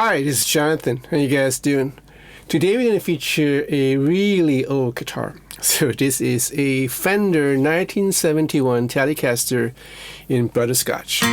Hi, this is Jonathan. How you guys doing? Today we're going to feature a really old guitar. So this is a Fender 1971 Telecaster in Butterscotch.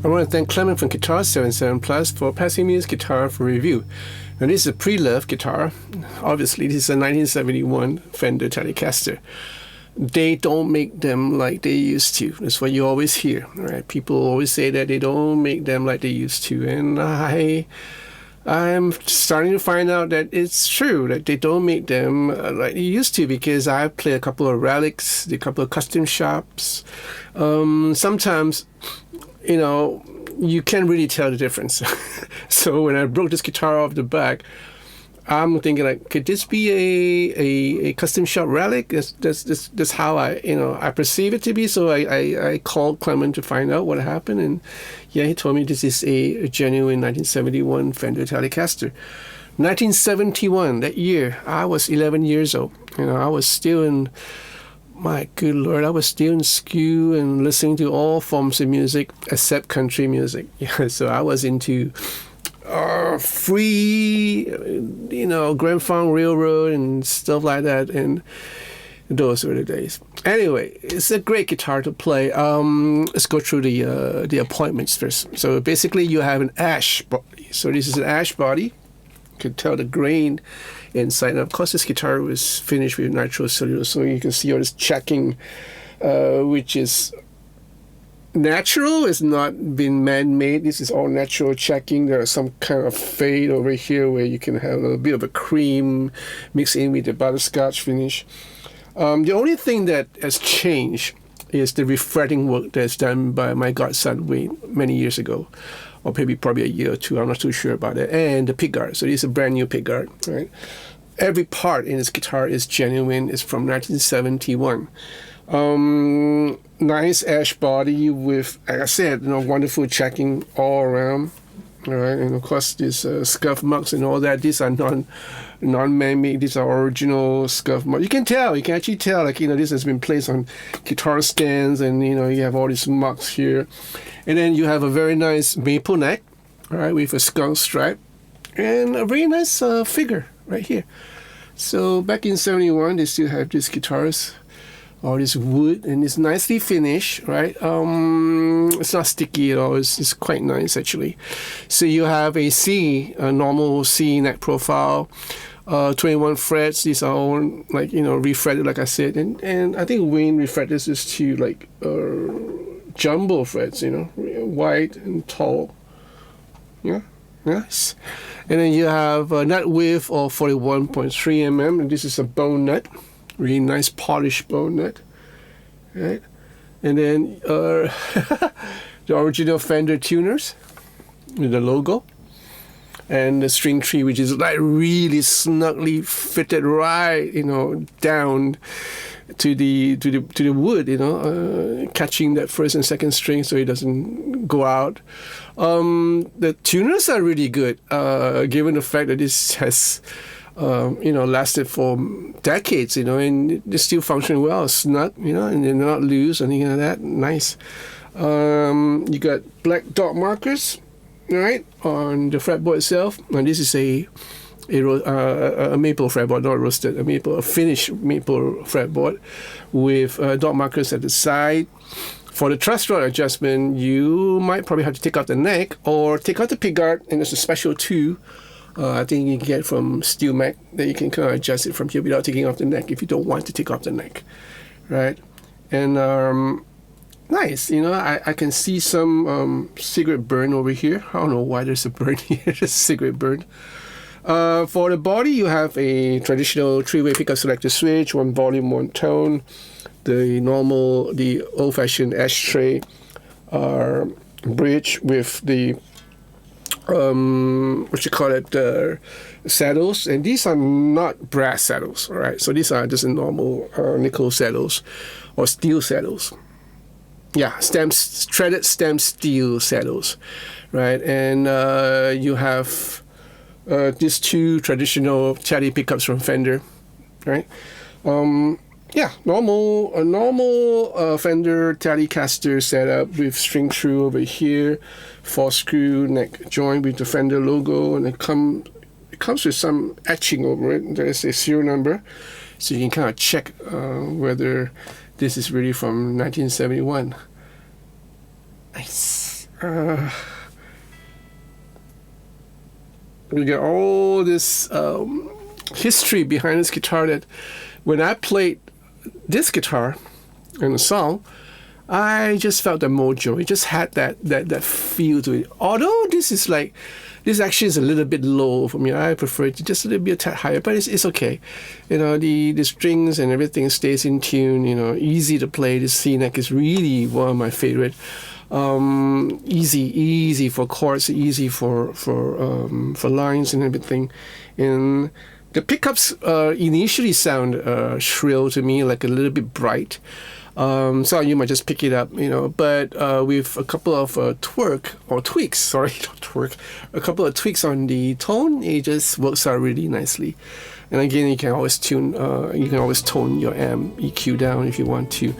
I want to thank Clement from Guitar 77 Plus for passing me his guitar for review. Now this is a pre-loved guitar. Obviously, this is a 1971 Fender Telecaster. They don't make them like they used to. That's what you always hear, right? People always say that they don't make them like they used to, and I'm starting to find out that it's true that they don't make them like they used to, because I play a couple of relics, a couple of custom shops. Sometimes, you know, you can't really tell the difference. So when I broke this guitar off the back, I'm thinking like, could this be a custom shop relic? That's how I perceive it to be. So I called Clement to find out what happened, and yeah, he told me this is a genuine 1971 Fender Telecaster. 1971, that year, I was 11 years old. I was still in, my good Lord, I was still in school and listening to all forms of music except country music. Yeah, so I was into free, Grand Funk Railroad and stuff like that, and those were the days. Anyway, it's a great guitar to play. Let's go through the appointments first. So basically, you have an ash body. So this is an ash body. You can tell the grain inside. And of course, this guitar was finished with Nitrocellulose, so you can see all this checking, which is natural. It's not been man-made. This is all natural checking. There's some kind of fade over here where you can have a bit of a cream mixed in with the butterscotch finish. The only thing that has changed is the refretting work that's done by my godson Wayne many years ago, or maybe probably a year or two. I'm not too sure about it. And the pickguard. So this is a brand new pickguard, right? Every part in this guitar is genuine. It's from 1971. Nice ash body with, like I said, wonderful checking all around. All right, and of course, these scuff marks and all that. These are non-man-made. These are original scuff marks. You can actually tell, like, this has been placed on guitar stands, and you have all these marks here. And then you have a very nice maple neck, all right, with a skunk stripe, and a very nice figure right here. So back in '71, they still have these guitars, all this wood, and it's nicely finished, right? It's not sticky at all. It's quite nice, actually. So you have a normal C neck profile, 21 frets. These are all refretted, like I said, and I think Wayne refretted this to jumbo frets, you know, wide and tall. Yeah, nice. And then you have a nut width of 41.3 mm, and this is a bone nut, really nice polished bone nut, right? And then the original Fender tuners with the logo, and the string tree, which is like really snugly fitted right, you know, down to the wood, you know, catching that first and second string so it doesn't go out. The tuners are really good, given the fact that this has, you know, lasted for decades, you know, and they still function well, snug, you know, and they're not loose or anything like that. Nice. You got black dot markers, right, on the fretboard itself, and this is a maple fretboard, not roasted, a finished maple fretboard with dot markers at the side. For the truss rod adjustment, you might probably have to take out the neck or take out the pickguard, and there's a special tool I think you can get from Steel Mac that you can kind of adjust it from here without taking off the neck if you don't want to take off the neck, right? And nice, you know, I can see some cigarette burn over here. I don't know why there's a burn here, there's a cigarette burn. For the body, you have a traditional 3-way pickup selector switch, 1 volume, 1 tone, the old-fashioned ashtray bridge with the saddles, and these are not brass saddles, all right? So these are just normal nickel saddles or steel saddles. Yeah, threaded stem steel saddles, right? And you have these 2 traditional Tele pickups from Fender, right? Yeah, a normal Fender Telecaster setup with string through over here, 4-screw neck joint with the Fender logo, and it comes with some etching over it. There's a serial number, so you can kind of check whether this is really from 1971. Nice. We get all this history behind this guitar that when I played this guitar in a song, I just felt the mojo. It just had that feel to it. Although this actually is a little bit low for me. I prefer it just a little bit higher, but it's okay. You know, the strings and everything stays in tune. You know, easy to play. The C neck is really one of my favorite. Easy for chords, easy for lines and everything. And the pickups initially sound shrill to me, like a little bit bright. So you might just pick it up, you know. But with a couple of tweaks on the tone, it just works out really nicely. And again, you can always tone your amp EQ down if you want to.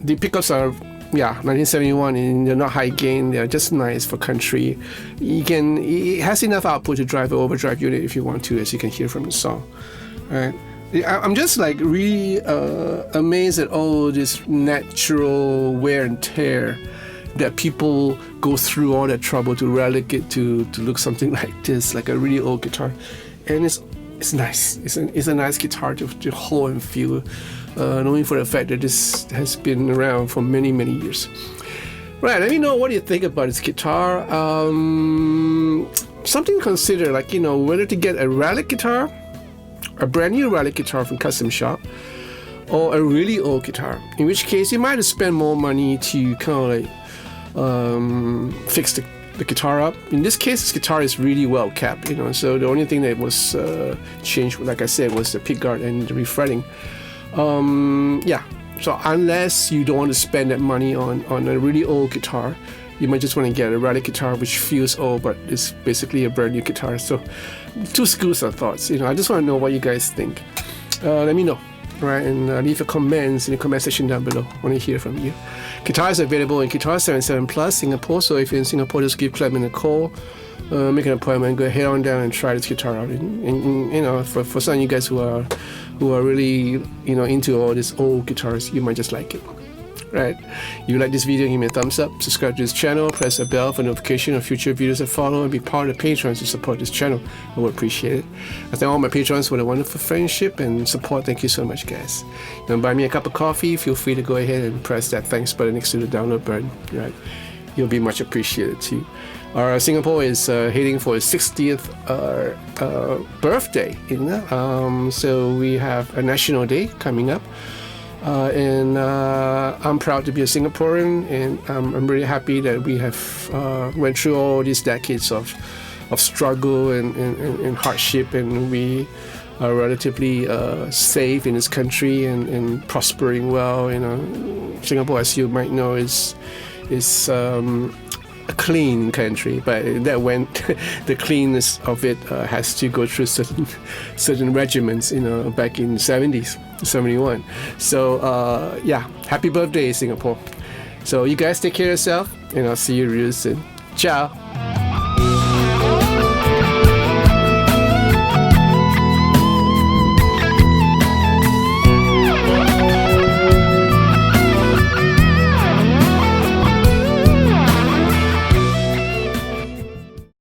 The pickups are 1971, and they're not high gain. They're just nice for country. It has enough output to drive an overdrive unit if you want to, as you can hear from the song. All right. I'm just like really amazed at all this natural wear and tear that people go through all that trouble to relegate to look something like this, like a really old guitar. And it's nice. It's a nice guitar to hold and feel, knowing for the fact that this has been around for many, many years. Right, let me know what you think about this guitar. Something to consider, like, you know, whether to get a relic guitar, a brand new relic guitar from Custom Shop, or a really old guitar, in which case you might have spent more money to kind of like fix the guitar up. In this case, this guitar is really well kept, you know, so the only thing that was changed, like I said, was the pickguard and the refretting. So unless you don't want to spend that money on a really old guitar, you might just want to get a relic guitar which feels old but is basically a brand new guitar. So 2 schools of thoughts, you know. I just want to know what you guys think. Let me know, right? And leave your comments in the comment section down below. I want to hear from you. Guitars are available in Guitar 77 Plus Singapore, so if you're in Singapore, just give Clement a call, make an appointment, go head on down and try this guitar out. And you know, for some of you guys who are really, you know, into all these old guitars, you might just like it. right? If you like this video, give me a thumbs up, subscribe to this channel, press a bell for notification of future videos that follow, and be part of the patrons to support this channel. I would appreciate it. I thank all my patrons for the wonderful friendship and support. Thank you so much, guys. You want to buy me a cup of coffee? Feel free to go ahead and press that thanks button next to the download button, right? You'll be much appreciated too. Our Singapore is heading for its 60th birthday, you know? So we have a national day coming up. And I'm proud to be a Singaporean, and I'm really happy that we have went through all these decades of struggle and hardship, and we are relatively safe in this country and prospering well. You know, Singapore, as you might know, is a clean country, but that went the cleanness of it has to go through certain regiments, you know, back in the 70s, 71. So yeah, happy birthday, Singapore. So you guys take care of yourself, and I'll see you real soon. Ciao.